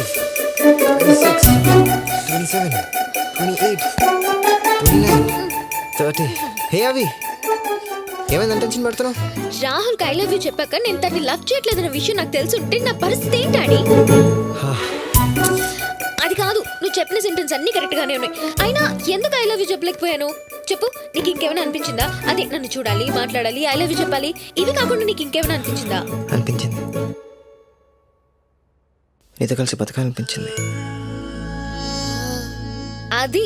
26, 27, 28, 29, 30. హే అవి ఏమైంది టెన్షన్ పడుతున్నావు? రాహుల్ ఐ లవ్ యూ చెప్పాక నేను తన్ని లవ్ చేయట్లేదన్న విషయం నాకు తెలిసి ఉంటే నా పరిస్థితి ఏంటి డాడీ? అది కాదు, నువ్వు చెప్పిన సెంటెన్స్ అన్ని కరెక్ట్ గానే ఉన్నాయి. అయినా ఎందుకు ఐ లవ్ యూ చెప్పలేకపోయాను చెప్పు? నీకు ఇంకేమైనా అనిపించిందా? అదే నన్ను చూడాలి, మాట్లాడాలి, ఐ లవ్ యూ చెప్పాలి, ఇవి కాకుండా నీకు ఇంకేమైనా అనిపించిందా? అనిపించింది, నీతో కలిసి బతకాలనిపించింది. అది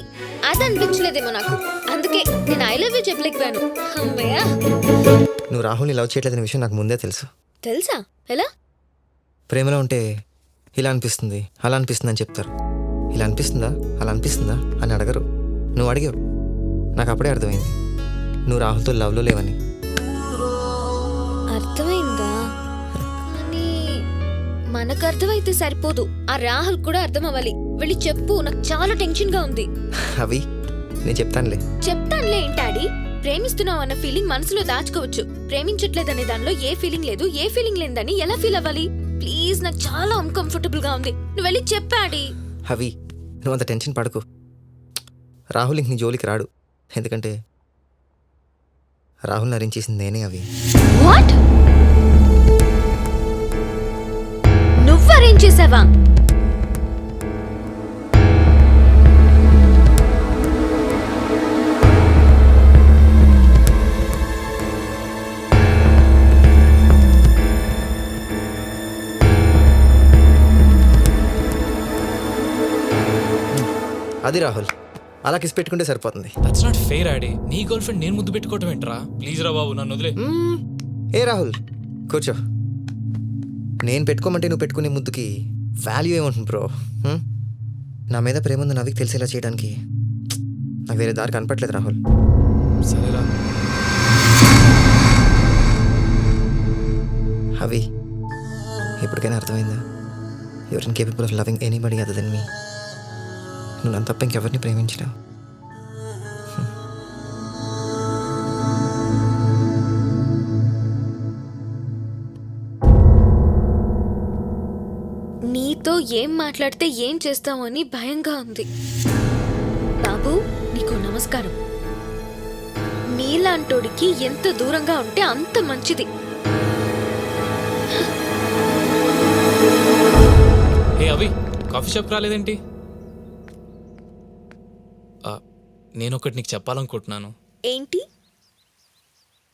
అది అనిపించలేదేమో నాకు, అందుకే నేను ఐ లవ్ యూ చెప్పలేకపోయాను. అమ్మయ్యా. నువ్వు రాహుల్ని లవ్ చేయట్లేదనే విషయం నాకు ముందే తెలుసు. తెలుసా? ఎలా? ప్రేమలో ఉంటే ఇలా అనిపిస్తుంది, అలా అనిపిస్తుంది అని చెప్తారు. ఇలా అనిపిస్తుందా, అలా అనిపిస్తుందా అని అడగరు. నువ్వు అడిగావు, నాకు అప్పుడే అర్థమైంది నువ్వు రాహుల్తో లవ్లో లేవని. అర్థమైందా? కానీ మనకు అర్థమైతే సరిపోదు, ఆ రాహుల్ కూడా అర్థం అవ్వాలి. వెళ్ళి చెప్పు, నాకు చాలా టెన్షన్ గా ఉంది. అవి నేను చెప్తానులే. చెప్తానులే ఏంటాడి? ప్రేమిస్తున్నావు అన్న ఫీలింగ్ మనసులో దాచుకోవచ్చు, ప్రేమించట్లేదనే దానిలో ఏ ఫీలింగ్ లేదు, ఏ ఫీలింగ్ లేదని ఎలా ఫీల్ అవ్వాలి? ప్లీజ్, నాకు చాలా అన్కంఫర్టబుల్ గా ఉంది, నువ్వు వెళ్ళి చెప్పాడి. అవి నువ్వు అంత టెన్షన్ పడకు. రాహుల్ ఇంక నీ జోలికి రాడు, ఎందుకంటే రాహుల్ నరించేసింది నేనే. అవి వాట్? నువ్వు అరేంజ్ చేసావా? అది రాహుల్ అలా కిస్ పెట్టుకుంటే సరిపోతుంది. దట్స్ నాట్ ఫెయిర్ ఆడి. నీ గర్ల్ ఫ్రెండ్ నేను ముద్దు పెట్టుకోవటం ఏంట్రా? ప్లీజ్ రా బాబు, నన్ను వదిలే. ఏ రాహుల్ కూర్చో. నేను పెట్టుకోమంటే నువ్వు పెట్టుకునే ముద్దుకి వాల్యూ ఏముంటుంది బ్రో? నా మీద ప్రేమ ఉంది నవ్వికి తెలిసేలా చేయడానికి నాకు వేరే దారి కనపట్లేదు రాహుల్. సరేరా. అవి ఇప్పటికైనా అర్థమైందా? Your incapable of loving anybody other than me. నువ్వు నన్ను తప్ప ఇంకెవరిని ప్రేమించలేవు. నీతో ఏం మాట్లాడితే ఏం చేస్తావు అని భయంగా ఉంది. బాబు, నీకు నమస్కారం. నీలాంటోడికి ఎంత దూరంగా ఉంటే అంత మంచిది. ఏ అవి, కాఫీ షాప్ రాలేదేంటి? నేను ఒకటి నీకు చెప్పాలనుకుంటున్నాను. ఏంటి?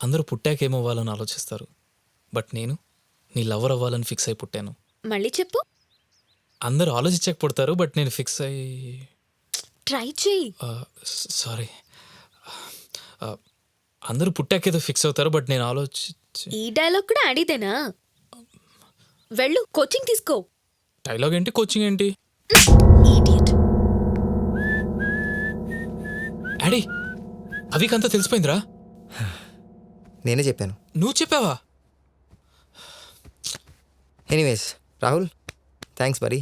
అందరూ పుట్టాక ఏమవ్వాలని ఆలోచిస్తారు, బట్ నేను నీ లవర్ అవ్వాలని ఫిక్స్ అయి పుట్టాను. మళ్ళీ చెప్పు. అందరూ ఆలోచించక పుడతారు, బట్ నేను ఫిక్స్ అయ్యి. ట్రై చేయి. సారీ, అందరూ పుట్టాకేదో ఫిక్స్ అవుతారు, బట్ నేను ఈ డైలాగ్ కూడా ఆడిదేనా? వెళ్ళు, కోచింగ్ తీసుకో. డైలాగ్ ఏంటి, కోచింగ్ ఏంటి? ఈడియట్. డాడీ, అవికంతా తెలిసిపోయిందిరా. నేనే చెప్పాను. నువ్వు చెప్పావా? ఎనీవేస్ రాహుల్, థ్యాంక్స్ బరీ.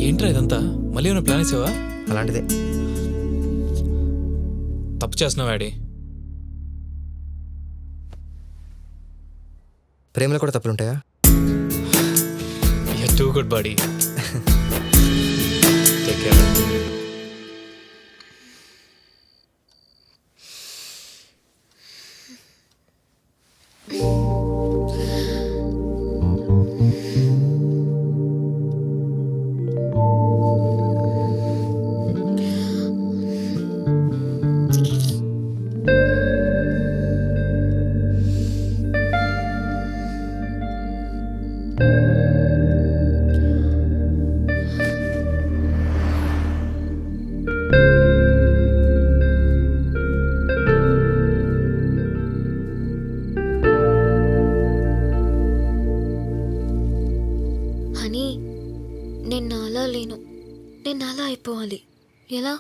ఏంట్రా ఇదంతా? మళ్ళీ ఏమైనా ప్లాన్ వేసావా? అలాంటిదే. తప్పు చేస్తున్నావు డాడీ. ప్రేమలో కూడా తప్పులుంటాయా? You're too good, buddy. Take care. Honey, నేను అలా లేను, నేను అలా అయిపోవాలి. ఎలా?